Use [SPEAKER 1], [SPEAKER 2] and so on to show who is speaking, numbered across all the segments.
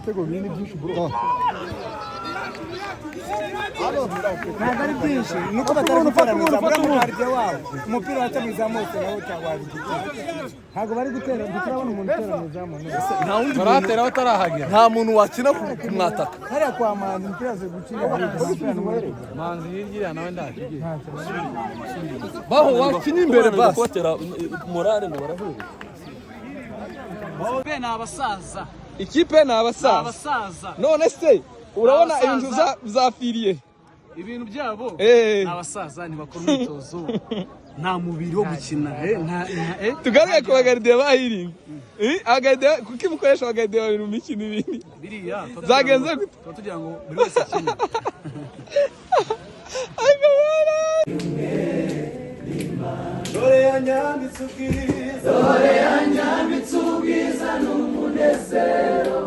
[SPEAKER 1] ibitego binini byinshi bro.
[SPEAKER 2] ntabwo ari byinshi nuko batari gutera mu izamu harya wabo umupira waca mu izamu wose nawo cyangwa igitego ntabwo bari gutera turabona umuntu utera mu izamu
[SPEAKER 1] Nta wundi baratera batarahagera. Nta muntu wakina kumwataka.
[SPEAKER 2] hariya kwa manzi umupira aze gukina
[SPEAKER 1] Manzi hirya nawe ndakigiye. Baho wakina imbere basi. Kotera morale ngo baravuga.
[SPEAKER 3] Be ni abasaza.
[SPEAKER 1] Ikipe ni abasaza. None se urabona ibintu zafiriye.
[SPEAKER 3] Ibintu byabo ni abasaza ntibakora umwitozo. Nta mubiri wo gukina
[SPEAKER 1] tugaruye ku bagaride bahiringa agaride kuko imukoresha abagaride babiri mu mikino ibindi
[SPEAKER 3] biriya
[SPEAKER 1] zagenze gute
[SPEAKER 3] tugira ngo buri wese akine
[SPEAKER 4] dore yanyambitse ubwiza n'umunezero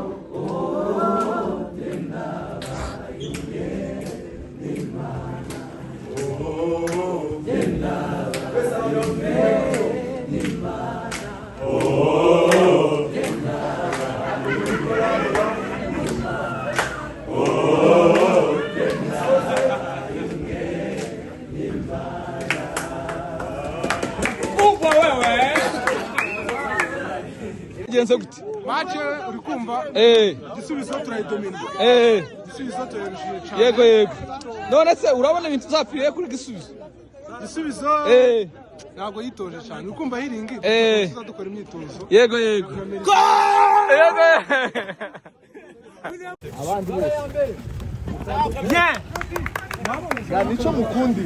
[SPEAKER 1] genze gute
[SPEAKER 2] match uri kumva igisubizo turayidomina igisubizo turabishije cyane
[SPEAKER 1] yego none se urabona ibintu zafiriye kuri gisubizo
[SPEAKER 2] ntabwo yitoje cyane uri kumva hiringi dukora imyitozo
[SPEAKER 1] yego
[SPEAKER 2] abandi gani cyo mukundi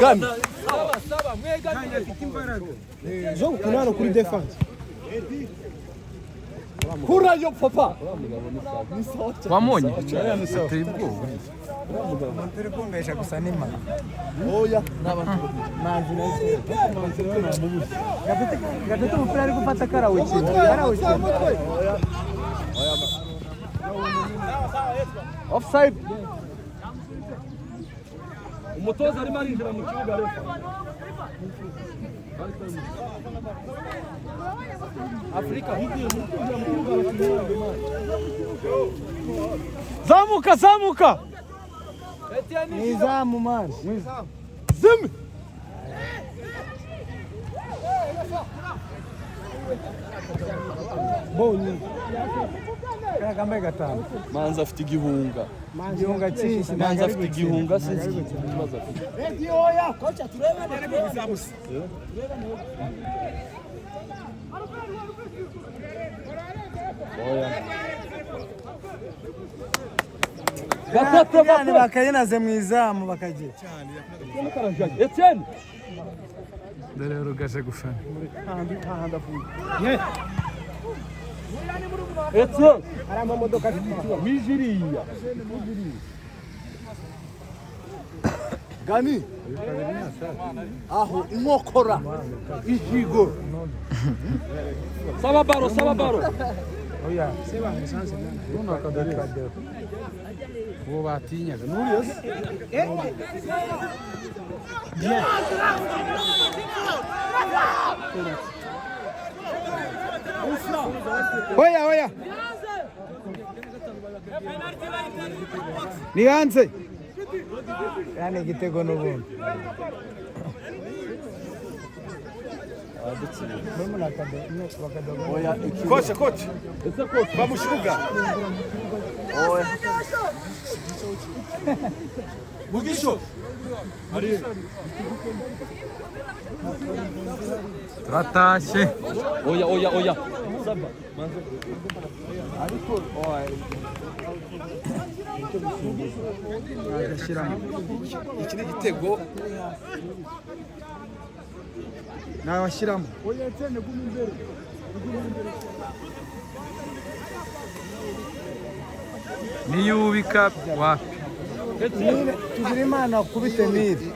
[SPEAKER 2] gani zo kunano kuri defense
[SPEAKER 1] kurayo papa wamonye ateye ubwoba
[SPEAKER 2] turi kumvesha gusa n'imana
[SPEAKER 1] oya
[SPEAKER 2] manzi gatete umupira ari gufata karawukina
[SPEAKER 1] offside umutoza arimo arinjira mu kibuga refa Afrika zamuka
[SPEAKER 2] nizamu man
[SPEAKER 1] zimi
[SPEAKER 2] boni kagambe gatanu
[SPEAKER 1] manzi afite igihunga
[SPEAKER 2] cyinshi
[SPEAKER 1] manzi afite igihunga sinzi ikibazo afite
[SPEAKER 2] kocha tureba gatatu bakayinaze mu izamu bakagira
[SPEAKER 1] Etienne
[SPEAKER 2] dore rugaje gufana
[SPEAKER 1] Etienne
[SPEAKER 2] hari amamodoka
[SPEAKER 1] mijiriya gani aho inkokora ijigo saba baro
[SPEAKER 2] oya seba musanze none akadari uwo batinyaga n'uriyo oya ni hanze yani igitego n'ubundi
[SPEAKER 1] kocha bamushuga oya mugisho
[SPEAKER 2] turatashye
[SPEAKER 1] oya
[SPEAKER 2] ariko
[SPEAKER 1] iki ni igitego
[SPEAKER 2] nawashyiramo niyubika wapi tugira imana kubite miri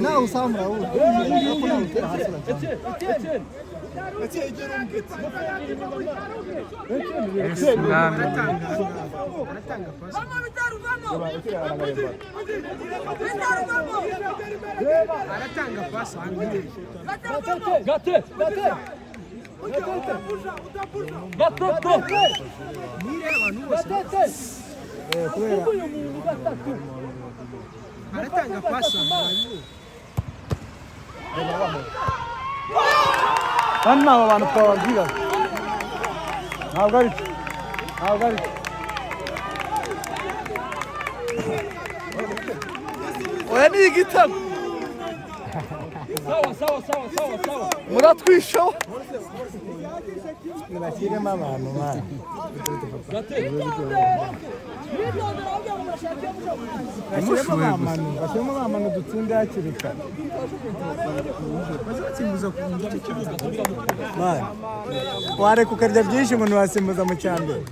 [SPEAKER 2] nawe usamura
[SPEAKER 1] Gate
[SPEAKER 2] aratanga pasi kandi nabo bantu twababwira ntabwo ari oya ni igitego sawa muratwishaho nibashyiremo abantu bana bashyiremo bamanu dutsinde hakiri kare wareka ukarya byinshi umuntu wasimbuza mu cyambere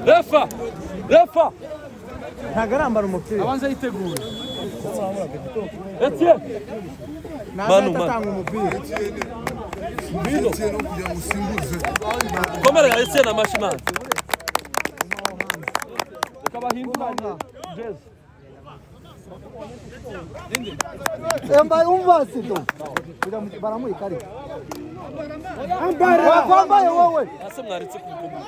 [SPEAKER 1] Refa
[SPEAKER 2] ntabwo arambara umupira
[SPEAKER 1] abanza yitegura Etienne
[SPEAKER 2] Manu atanga umupira
[SPEAKER 1] komera ya Etienne amashimana kabahinduranya jezi
[SPEAKER 2] yambaye umvasi do baramurika ari kwambaye wowe
[SPEAKER 1] ase mwaritse kumukoma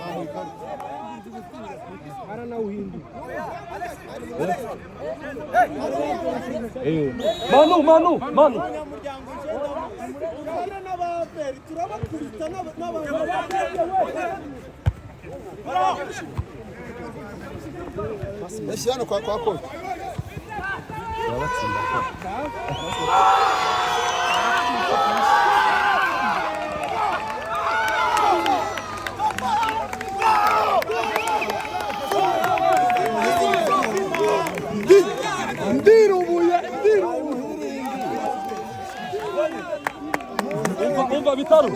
[SPEAKER 1] Manu
[SPEAKER 5] Messi kwa kocha.
[SPEAKER 1] Umva Bitaro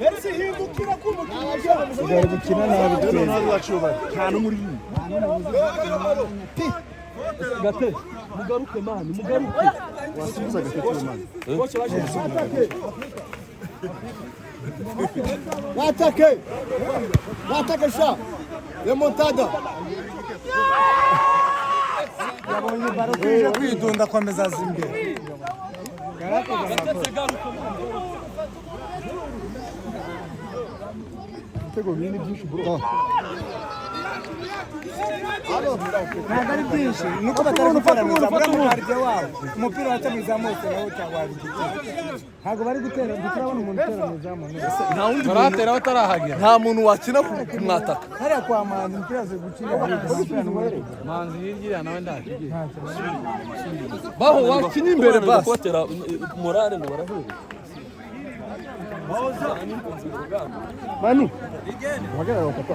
[SPEAKER 2] Merci hindukira kumukina gukina nabi twese cyane muri
[SPEAKER 1] Gate mugaruke mani mugaruke
[SPEAKER 5] Wasubiza Gate mani
[SPEAKER 1] kocha baje
[SPEAKER 5] Watake sha remontada
[SPEAKER 2] yabonye baro kwije kwidunda komeza zimbere Tego bini byinshi bro ntabwo ari byinshi nuko batari guteraniza muri muharije wabo umupira watamiza mose nawo cyangwa igitego ntabwo bari gutera turabona umuntu uteraniza mu
[SPEAKER 1] nta wundi baratera batarahagera nta muntu wakina kumwataka
[SPEAKER 2] hariya kwa manzi umupira aze gukina
[SPEAKER 1] manzi hirya nawe ndakigiye baho wakina imbere basi kotera morale ngo barahure
[SPEAKER 2] Manu wagarara papa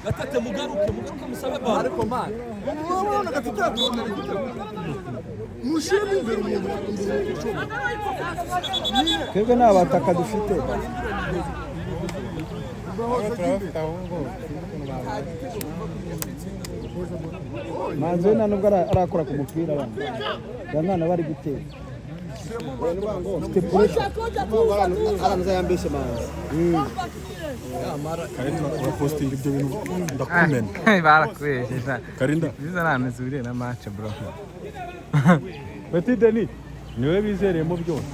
[SPEAKER 1] Gatete mugaruke musabe bana ariko mani
[SPEAKER 5] Unaona katika mushimi imbere umuntu
[SPEAKER 2] twebwe nta bataka dufite manzi we nta nubwo arakora ku mupira abana bari gutera
[SPEAKER 5] aranza yambeshe manzi
[SPEAKER 6] Karinda urapostinga ibyo bintu ndakumena
[SPEAKER 7] barakubesheje
[SPEAKER 6] Karinda
[SPEAKER 7] biza nane zibire na match bro
[SPEAKER 6] Petit Denis niwe bizereyemo byose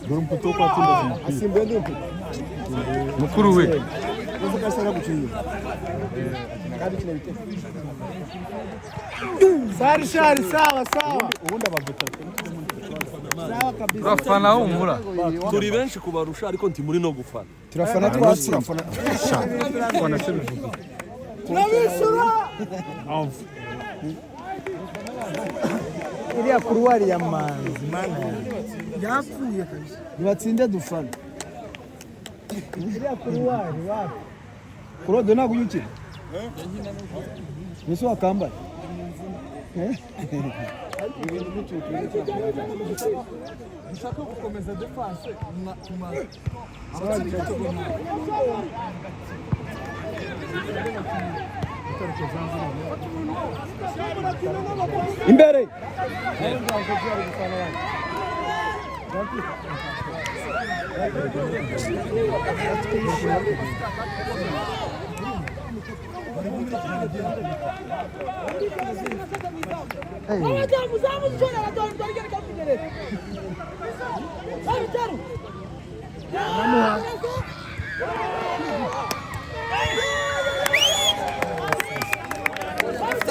[SPEAKER 6] dore umputo wo kwatsinda umupira
[SPEAKER 5] asimbe ndumpi
[SPEAKER 7] mukuru we
[SPEAKER 5] uvuga sara gukinira kandi kina bite
[SPEAKER 2] Shari sawa
[SPEAKER 6] ubundi abagota
[SPEAKER 2] sawa kabisa
[SPEAKER 7] urafana humura
[SPEAKER 1] turi benshi kubarusha ariko nti muri no gufana
[SPEAKER 2] turafana twatsinda
[SPEAKER 6] fana sebivuze
[SPEAKER 2] turabisura iriya kuruwari ya manzi mana yapfuye kabisa nibatsinde dufana iriya kuruwari wapi kurode ntabwo uyukira mbese wakambaye
[SPEAKER 1] ushaka gukomeza defense
[SPEAKER 2] imbere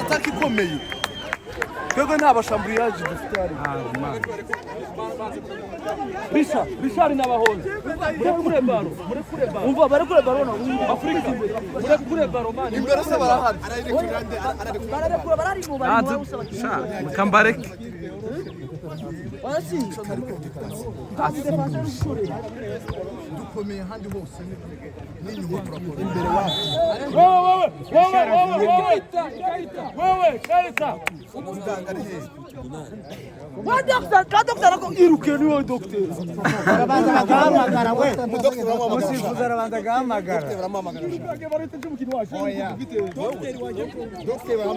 [SPEAKER 1] ataki ikomeye twebwe nta bashamburiyage dufite hari Richard n'abahoze murekure baro umva barekure baro na Afrika murekure baro mani imbere se barahari
[SPEAKER 2] bararekura barari mu bari mu usaba
[SPEAKER 7] Kambareke.
[SPEAKER 2] basi
[SPEAKER 1] dukomeye handi hose n'inyuma turakora
[SPEAKER 2] imbere wacu
[SPEAKER 3] wewe kaita
[SPEAKER 1] umuganga ari he
[SPEAKER 2] wa doctor ko iruke ni wa doctor arabanza bagahamagara we musifuza arabanza agahamagara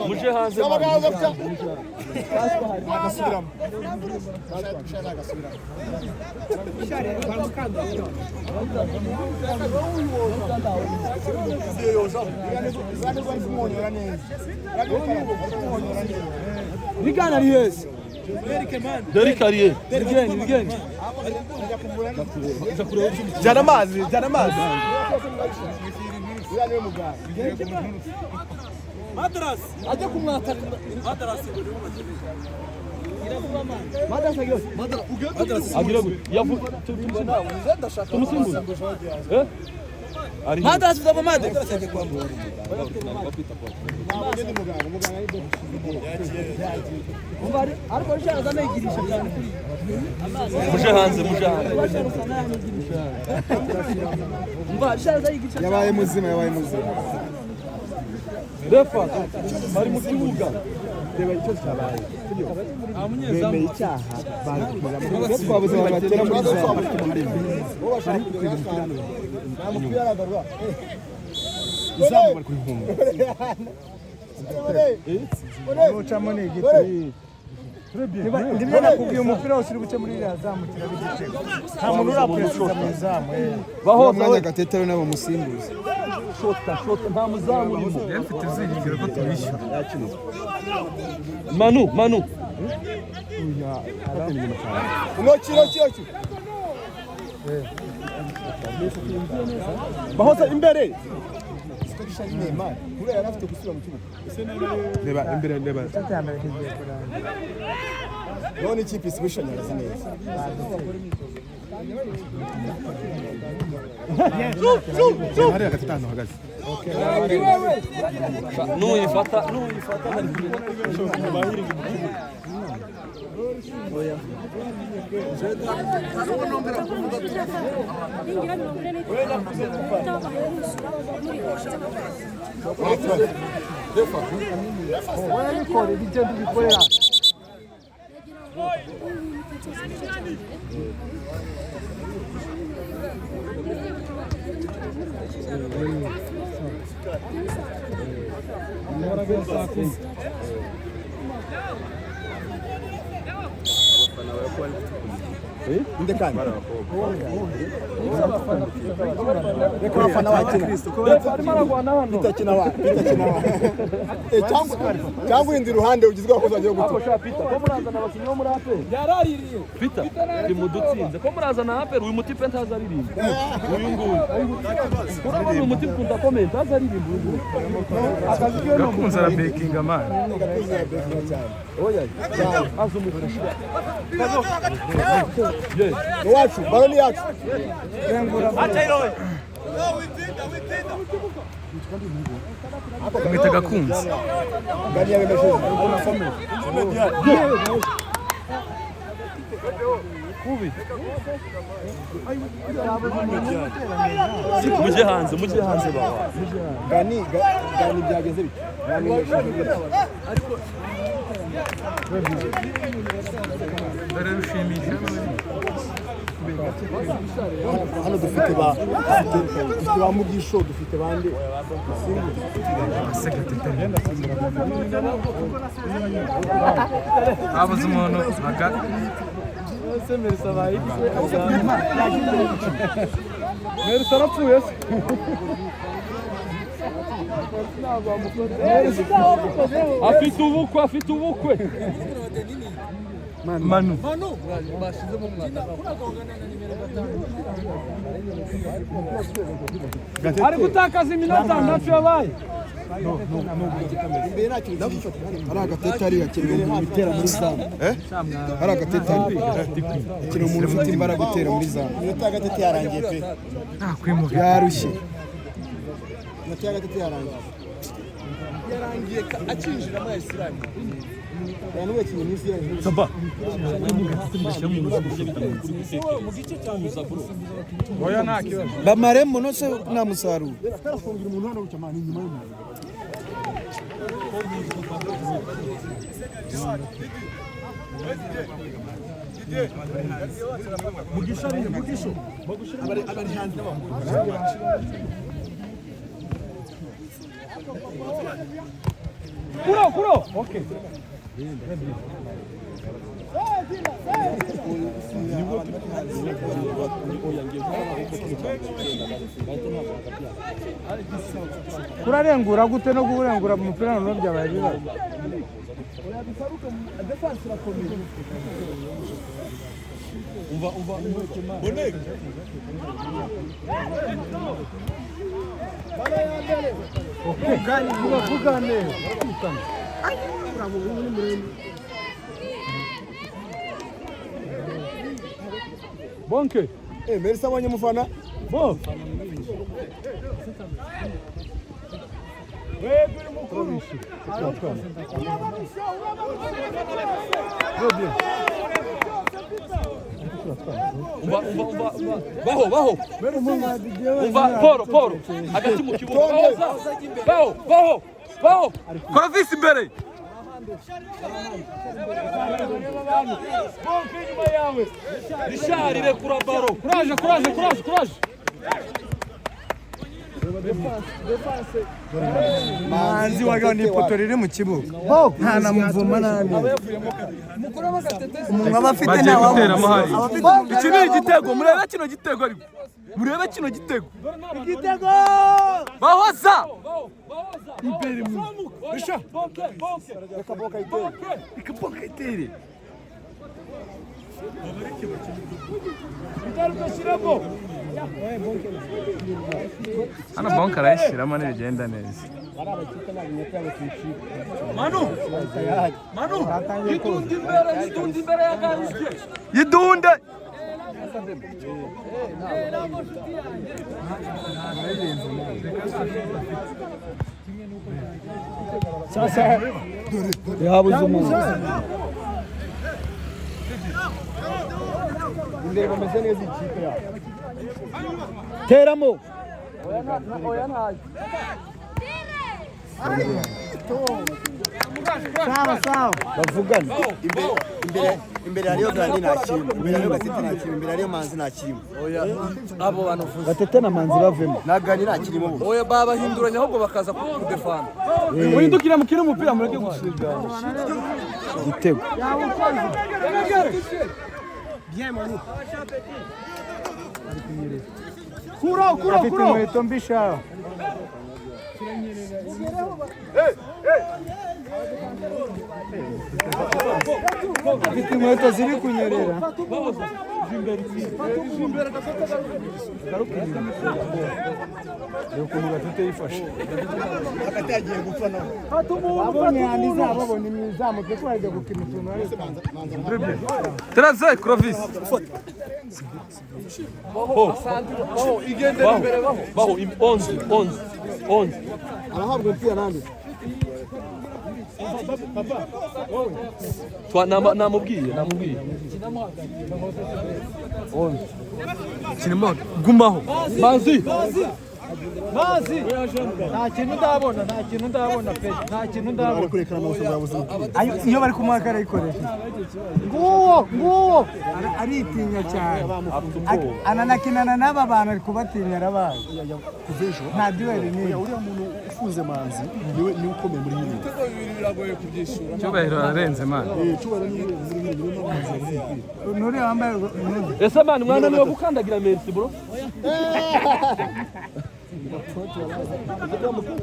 [SPEAKER 1] muje hanze
[SPEAKER 5] agasubiramo
[SPEAKER 2] Rigana riyesi
[SPEAKER 1] Derrick Ariye
[SPEAKER 2] Rigeni
[SPEAKER 5] jana amazi
[SPEAKER 3] Madras
[SPEAKER 2] ajya kumwataka
[SPEAKER 1] agira gute yavu tumusimbuza
[SPEAKER 2] Madras vidava made Umvari ariko rishaza nayigirisha cyane kuri
[SPEAKER 1] muje hanze
[SPEAKER 2] Umvari rishaza yigirisha
[SPEAKER 5] yabaye muzima
[SPEAKER 1] refa bari mu kibuga
[SPEAKER 5] reba icyo cyabaye bemeye icyaha bagize twabuze batera muri za izamu bari kubihunga ucamo ni igiti ndibyo nakubwiye umupira wose uri buce muri iriya zamu kiraba igitego nta muntu urapresiza mu izamu
[SPEAKER 1] bahoza
[SPEAKER 5] mwanya gatetero nabo musimbuza
[SPEAKER 1] shota nta muzamu urimo
[SPEAKER 7] Mfite izingiro ko tubishyura.
[SPEAKER 1] Manu
[SPEAKER 5] bahoza imbere reba imbere none ikipe isibishanyarazi neza hari hagati tano hagaze
[SPEAKER 1] nuyifata
[SPEAKER 5] ndekanye
[SPEAKER 1] reka abafana bakina arimo aragwana hano
[SPEAKER 5] bitakina cyangwa indi ruhande ugizwe abakozi bagiye gutuka
[SPEAKER 1] Sha Peter ko murazana abakinnyi bo muri APR
[SPEAKER 3] yaraririye
[SPEAKER 1] Peter kimudutsinze ko murazana APR uyu mutipe ntazaririmba uyu nguyu urabona uyu mutipe kunda comment ntazaririmba uyu nguyu
[SPEAKER 7] Gakunze arabekinga man.
[SPEAKER 1] oya azumufasha
[SPEAKER 5] iwacu baroni yacu
[SPEAKER 7] Mwita Gakunze.
[SPEAKER 5] gani yabemesheje
[SPEAKER 1] muje hanze baba
[SPEAKER 5] gani byageze bite
[SPEAKER 7] dore rushimisha
[SPEAKER 2] hano dufite ba Mugisho dufite bande
[SPEAKER 7] habuze umuntu
[SPEAKER 5] Merisa arapfuye se
[SPEAKER 1] afite ubukwe
[SPEAKER 7] Manu
[SPEAKER 1] ari gutakaza iminota ntacyo yabaye
[SPEAKER 2] hari agatete yakiriye mu bitera muri zamu hari agatete yakiriye umuntu ufite imbaraga gutera muri zamu iminota agatete yarangiye pe yarushye iminota agatete yarangiye akinjiramo Islam yani we kintu n'isi yaje
[SPEAKER 6] saba
[SPEAKER 5] oya ntakyo
[SPEAKER 2] bamaremo no se nta musaruro
[SPEAKER 1] kuro okay
[SPEAKER 5] kurarengura gute no kurengura mu mupira no byabaye bibaye
[SPEAKER 1] bonke
[SPEAKER 2] Merisa abonye mufana
[SPEAKER 1] bo baho Paul hagati mu kibuga baho
[SPEAKER 7] kora visi imbere
[SPEAKER 1] Richard rekura baro courage
[SPEAKER 5] manzi waga ni poto riri mu kibuga nta namuvuma nabi umuntu aba afite nawe
[SPEAKER 7] gutera amahari iki ni igitego murebe kino gitego ariko murebe kino gitego bahoza
[SPEAKER 1] imbere mu
[SPEAKER 2] Risha
[SPEAKER 7] ikaboka itere hano bonka arayishyiramo n'ibigenda neza
[SPEAKER 1] Manu yidunde imbere ya garisye
[SPEAKER 7] yidunde
[SPEAKER 5] sasa yabuze umuntu
[SPEAKER 2] imbere bameze neza ikipe ya
[SPEAKER 5] teramo
[SPEAKER 1] oya ntayo
[SPEAKER 5] sawa
[SPEAKER 2] bavugana imbere hariyo Gandi nta kintu imbere hariyo Gatete nta kintu imbere hariyo Manzi nta kintu
[SPEAKER 1] abo bantu vuze
[SPEAKER 5] Gatete na Manzi bavemo
[SPEAKER 2] na Gandi nta kirimo bo
[SPEAKER 1] oya babahinduranya ahubwo bakaza kudefana muhindukira mukina umupira mureke gusiga
[SPEAKER 5] igitego
[SPEAKER 1] kuro
[SPEAKER 5] afite inkweto mbi shaho afite inkweto ziri kunyerera ukuntu Gatete yifashe
[SPEAKER 2] atagiye gupfa nawe
[SPEAKER 5] abonye handi zabo abonye imizamu kuko bajya gukina utuntu
[SPEAKER 7] teraze Clovis
[SPEAKER 1] igendera imbere baho 11
[SPEAKER 2] arahabwa umupira nande
[SPEAKER 1] namubwiye
[SPEAKER 7] kinemo gumaho
[SPEAKER 1] Manzi
[SPEAKER 5] mazi nta kintu ndabona pe nta kintu ndabona iyo bari kumuhaka arayikoresha nguwo aritinya cyane ananakinana n'aba bantu ari kubatinya arabaye nta duweri niyo uriya muntu ufunze manzi niwe ukomeye muri hino cyubahiro ararenze man nuri wambaye
[SPEAKER 1] ese man mwana niwe gukandagira Messi bro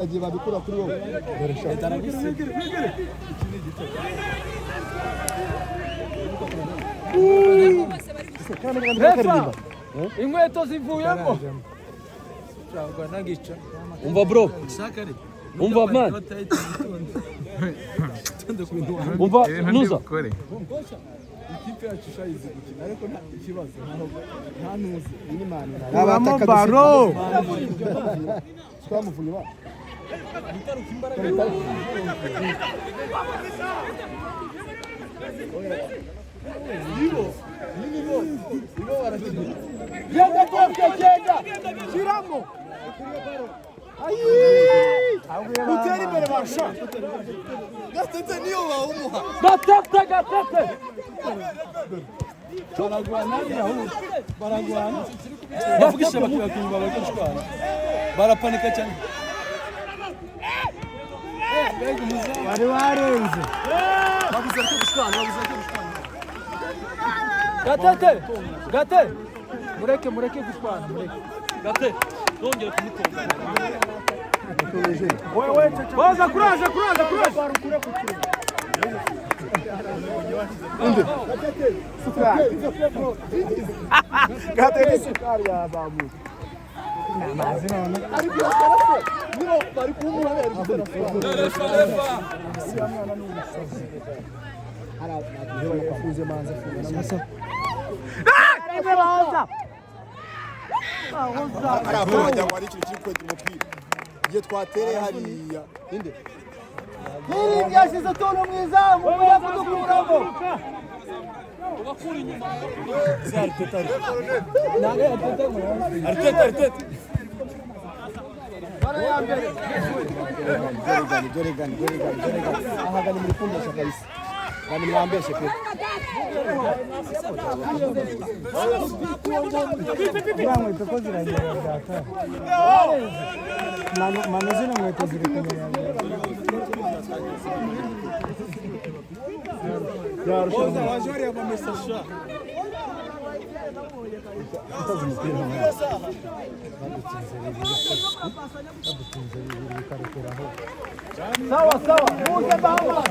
[SPEAKER 2] agiye babikura kuri wowe
[SPEAKER 5] refa inkweto zivuyemo
[SPEAKER 1] umva bro umva man umva nuza
[SPEAKER 2] ikipe yacu ishayize gukina ariko nta ikibazo nta nuzi ini mani
[SPEAKER 5] abamo baro
[SPEAKER 2] twamuvuye ba nibo barakina
[SPEAKER 5] genda shiramo uteri imbere basha
[SPEAKER 2] gatete niyo wawumuha
[SPEAKER 1] gatete
[SPEAKER 2] baragwana
[SPEAKER 1] bavugisha bakibakumva bakishwana barapanika cyane
[SPEAKER 5] bari warenze
[SPEAKER 2] babuze cyo gushwana
[SPEAKER 5] gate mureke gushwana
[SPEAKER 1] gate nongera kumutonda
[SPEAKER 5] baza kuraje gate sukari ya babu namazi none
[SPEAKER 2] ariko nibo bari kumura yafunze manzi sasa arabajya wari ikintu kiri kweta umupira igihe twatereye hariya inde
[SPEAKER 5] Niri yashize tono mwizamu muya kudukuramo
[SPEAKER 1] ubakura inyuma
[SPEAKER 2] Arteta
[SPEAKER 5] bara ya mbere
[SPEAKER 2] dore gani ahagana muri kundasha kabisa kandi mwambeshe pe
[SPEAKER 5] inkweto ko ziranyera data mano zino nkweto ziri kunyera
[SPEAKER 2] wajori ya mamesasha
[SPEAKER 5] sawa muze baba